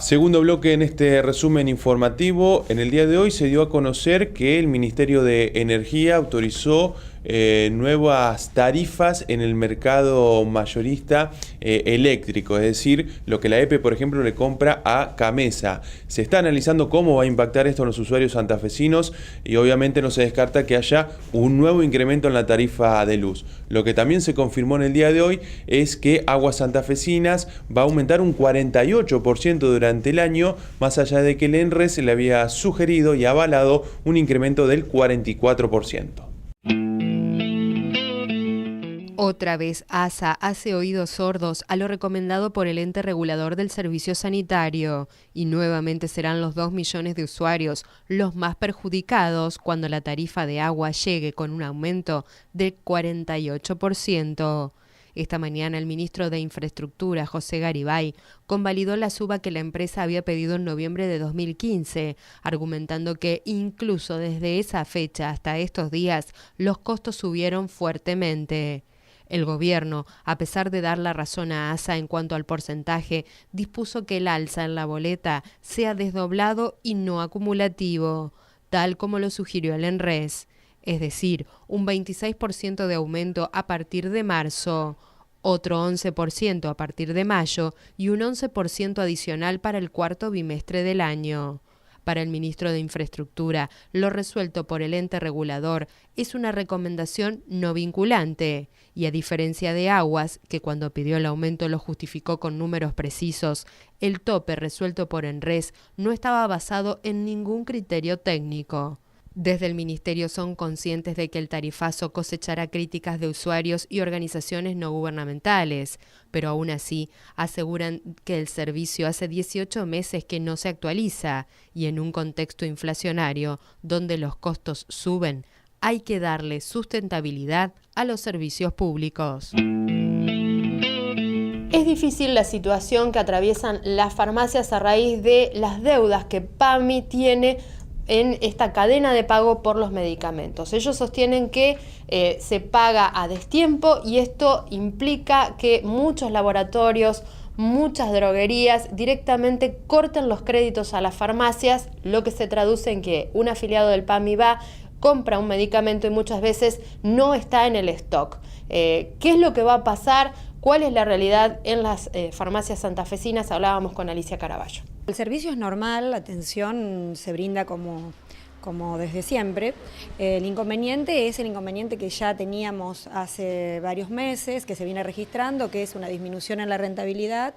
Segundo bloque en este resumen informativo. En el día de hoy se dio a conocer que el Ministerio de Energía autorizó nuevas tarifas en el mercado mayorista eléctrico, es decir, lo que la EPE, por ejemplo, le compra a Camesa. Se está analizando cómo va a impactar esto en los usuarios santafesinos y obviamente no se descarta que haya un nuevo incremento en la tarifa de luz. Lo que también se confirmó en el día de hoy es que Aguas Santafesinas va a aumentar un 48% durante el año, más allá de que el ENRES le había sugerido y avalado un incremento del 44%. Otra vez, ASA hace oídos sordos a lo recomendado por el ente regulador del servicio sanitario y nuevamente serán los 2 millones de usuarios los más perjudicados cuando la tarifa de agua llegue con un aumento del 48%. Esta mañana el ministro de Infraestructura, José Garibay, convalidó la suba que la empresa había pedido en noviembre de 2015, argumentando que incluso desde esa fecha hasta estos días los costos subieron fuertemente. El gobierno, a pesar de dar la razón a ASA en cuanto al porcentaje, dispuso que el alza en la boleta sea desdoblado y no acumulativo, tal como lo sugirió el ENRES, es decir, un 26% de aumento a partir de marzo, otro 11% a partir de mayo y un 11% adicional para el cuarto bimestre del año. Para el ministro de Infraestructura, lo resuelto por el ente regulador es una recomendación no vinculante y a diferencia de Aguas, que cuando pidió el aumento lo justificó con números precisos, el tope resuelto por ENRES no estaba basado en ningún criterio técnico. Desde el Ministerio son conscientes de que el tarifazo cosechará críticas de usuarios y organizaciones no gubernamentales, pero aún así aseguran que el servicio hace 18 meses que no se actualiza y en un contexto inflacionario donde los costos suben, hay que darle sustentabilidad a los servicios públicos. Es difícil la situación que atraviesan las farmacias a raíz de las deudas que PAMI tiene en esta cadena de pago por los medicamentos. Ellos sostienen que se paga a destiempo y esto implica que muchos laboratorios, muchas droguerías directamente corten los créditos a las farmacias, lo que se traduce en que un afiliado del PAMI va, compra un medicamento y muchas veces no está en el stock. ¿Qué es lo que va a pasar? ¿Cuál es la realidad en las farmacias santafesinas? Hablábamos con Alicia Caraballo. El servicio es normal, la atención se brinda como desde siempre. El inconveniente es el inconveniente que ya teníamos hace varios meses, que se viene registrando, que es una disminución en la rentabilidad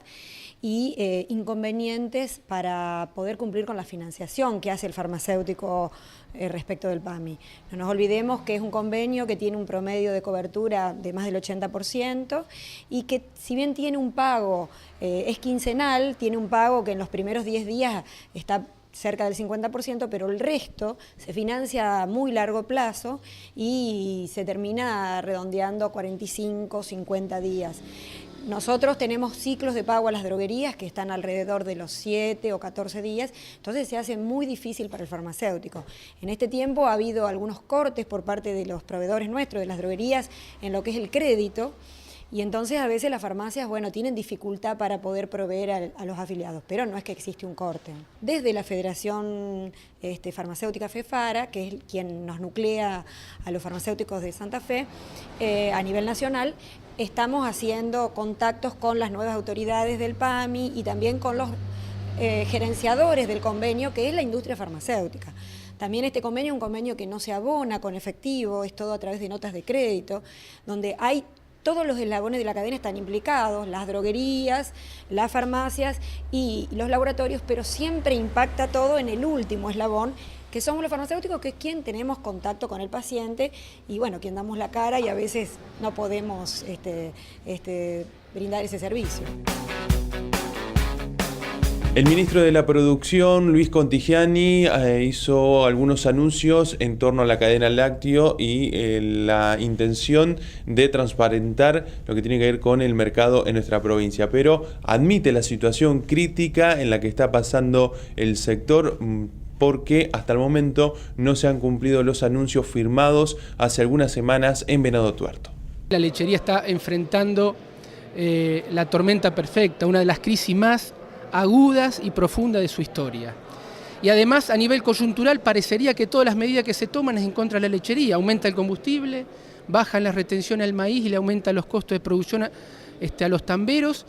y inconvenientes para poder cumplir con la financiación que hace el farmacéutico respecto del PAMI. No nos olvidemos que es un convenio que tiene un promedio de cobertura de más del 80% y que si bien tiene un pago, es quincenal, tiene un pago que en los primeros 10 días está cerca del 50%, pero el resto se financia a muy largo plazo y se termina redondeando a 45, 50 días. Nosotros tenemos ciclos de pago a las droguerías que están alrededor de los 7 o 14 días, entonces se hace muy difícil para el farmacéutico. En este tiempo ha habido algunos cortes por parte de los proveedores nuestros, de las droguerías, en lo que es el crédito, y entonces a veces las farmacias, tienen dificultad para poder proveer a los afiliados, pero no es que existe un corte. Desde la Federación Farmacéutica FEFARA, que es quien nos nuclea a los farmacéuticos de Santa Fe, a nivel nacional, estamos haciendo contactos con las nuevas autoridades del PAMI y también con los gerenciadores del convenio, que es la industria farmacéutica. También este convenio es un convenio que no se abona con efectivo, es todo a través de notas de crédito, donde hay todos los eslabones de la cadena están implicados, las droguerías, las farmacias y los laboratorios, pero siempre impacta todo en el último eslabón, que somos los farmacéuticos, que es quien tenemos contacto con el paciente y quien damos la cara y a veces no podemos brindar ese servicio. El ministro de la Producción, Luis Contigiani, hizo algunos anuncios en torno a la cadena lácteo y la intención de transparentar lo que tiene que ver con el mercado en nuestra provincia, pero admite la situación crítica en la que está pasando el sector porque hasta el momento no se han cumplido los anuncios firmados hace algunas semanas en Venado Tuerto. La lechería está enfrentando la tormenta perfecta, una de las crisis más agudas y profundas de su historia. Y además, a nivel coyuntural, parecería que todas las medidas que se toman es en contra de la lechería. Aumenta el combustible, bajan las retenciones al maíz y le aumentan los costos de producción a los tamberos.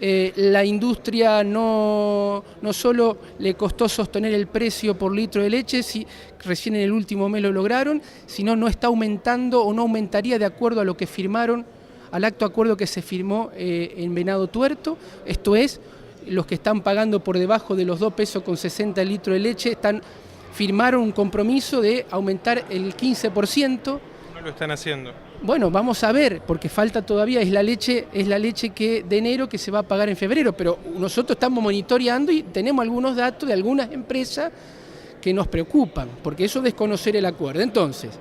La industria no solo le costó sostener el precio por litro de leche, si recién en el último mes lo lograron, sino no está aumentando o no aumentaría de acuerdo a lo que firmaron, al acto acuerdo que se firmó en Venado Tuerto. Esto es, los que están pagando por debajo de los 2 pesos con 60 el litro de leche firmaron un compromiso de aumentar el 15%. No lo están haciendo. Bueno, vamos a ver, porque falta todavía, es la leche que de enero que se va a pagar en febrero, pero nosotros estamos monitoreando y tenemos algunos datos de algunas empresas que nos preocupan, porque eso es desconocer el acuerdo. Entonces,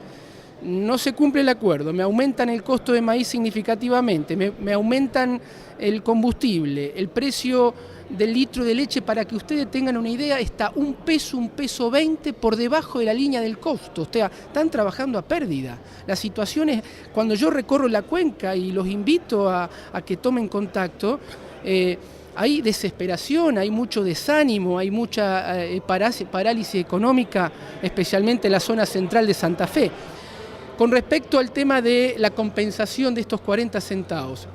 no se cumple el acuerdo, me aumentan el costo de maíz significativamente, me aumentan el combustible, el precio del litro de leche, para que ustedes tengan una idea, está un peso 20 por debajo de la línea del costo. O sea, están trabajando a pérdida. La situación es, cuando yo recorro la cuenca y los invito a que tomen contacto, hay desesperación, hay mucho desánimo, hay mucha parálisis económica, especialmente en la zona central de Santa Fe. Con respecto al tema de la compensación de estos 40 centavos,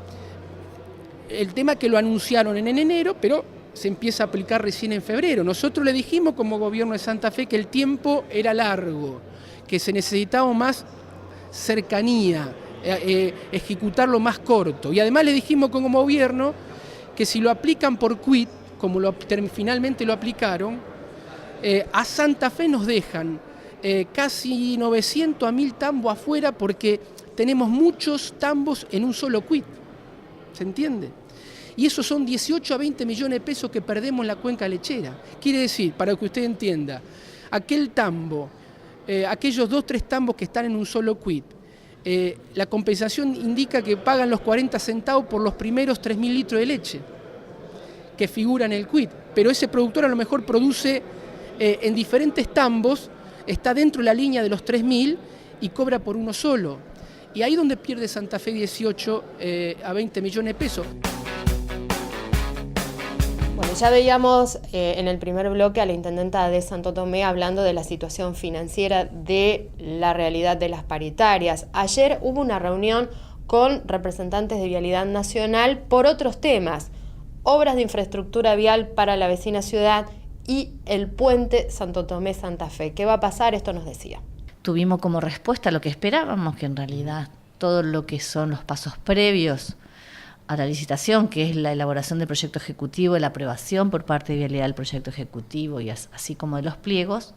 el tema que lo anunciaron en enero, pero se empieza a aplicar recién en febrero. Nosotros le dijimos como gobierno de Santa Fe que el tiempo era largo, que se necesitaba más cercanía, ejecutarlo más corto. Y además le dijimos como gobierno que si lo aplican por quit, como finalmente lo aplicaron, a Santa Fe nos dejan casi 900 a 1000 tambos afuera, porque tenemos muchos tambos en un solo quit. ¿Se entiende? Y esos son 18 a 20 millones de pesos que perdemos en la cuenca lechera. Quiere decir, para que usted entienda, aquel tambo, aquellos 2-3 tambos que están en un solo quit, la compensación indica que pagan los 40 centavos por los primeros 3.000 litros de leche que figuran en el quit. Pero ese productor a lo mejor produce en diferentes tambos, está dentro de la línea de los 3.000 y cobra por uno solo. Y ahí es donde pierde Santa Fe 18 a 20 millones de pesos. Bueno, ya veíamos en el primer bloque a la intendenta de Santo Tomé hablando de la situación financiera, de la realidad de las paritarias. Ayer hubo una reunión con representantes de Vialidad Nacional por otros temas, obras de infraestructura vial para la vecina ciudad y el puente Santo Tomé-Santa Fe. ¿Qué va a pasar? Esto nos decía. Tuvimos como respuesta lo que esperábamos, que en realidad todo lo que son los pasos previos a la licitación, que es la elaboración del proyecto ejecutivo, la aprobación por parte de Vialidad del proyecto ejecutivo y así como de los pliegos,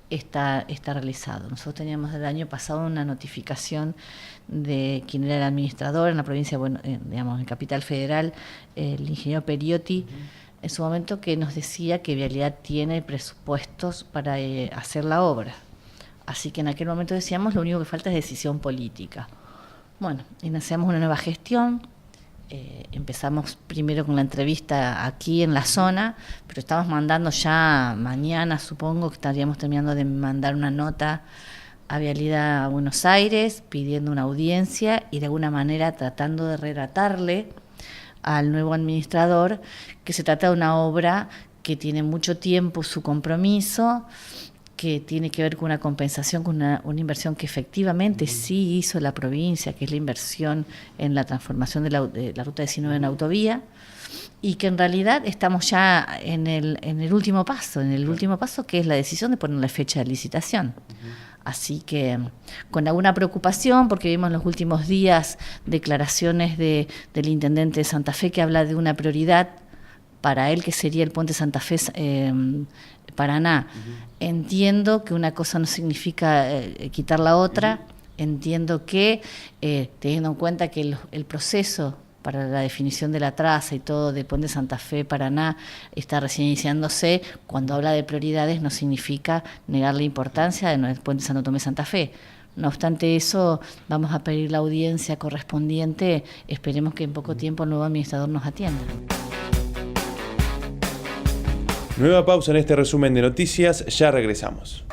está realizado. Nosotros teníamos el año pasado una notificación de quien era el administrador en la provincia, en Capital Federal, el ingeniero Periotti, en su momento, que nos decía que Vialidad tiene presupuestos para hacer la obra. Así que en aquel momento decíamos, lo único que falta es decisión política. Bueno, iniciamos una nueva gestión, empezamos primero con la entrevista aquí en la zona, pero estamos mandando ya mañana, supongo que estaríamos terminando de mandar una nota a Vialidad a Buenos Aires, pidiendo una audiencia y de alguna manera tratando de relatarle al nuevo administrador que se trata de una obra que tiene mucho tiempo su compromiso, que tiene que ver con una compensación, con una inversión que efectivamente sí hizo la provincia, que es la inversión en la transformación de la Ruta 19 en autovía, y que en realidad estamos ya en el último paso, que es la decisión de poner la fecha de licitación. Así que con alguna preocupación, porque vimos en los últimos días declaraciones del intendente de Santa Fe que habla de una prioridad para él, que sería el puente Santa Fe Paraná. Entiendo que una cosa no significa quitar la otra. Entiendo que, teniendo en cuenta que el proceso para la definición de la traza y todo del puente Santa Fe Paraná está recién iniciándose, cuando habla de prioridades no significa negar la importancia del puente Santo Tomé Santa Fe. No obstante eso, vamos a pedir la audiencia correspondiente. Esperemos que en poco tiempo el nuevo administrador nos atienda. Nueva pausa en este resumen de noticias, ya regresamos.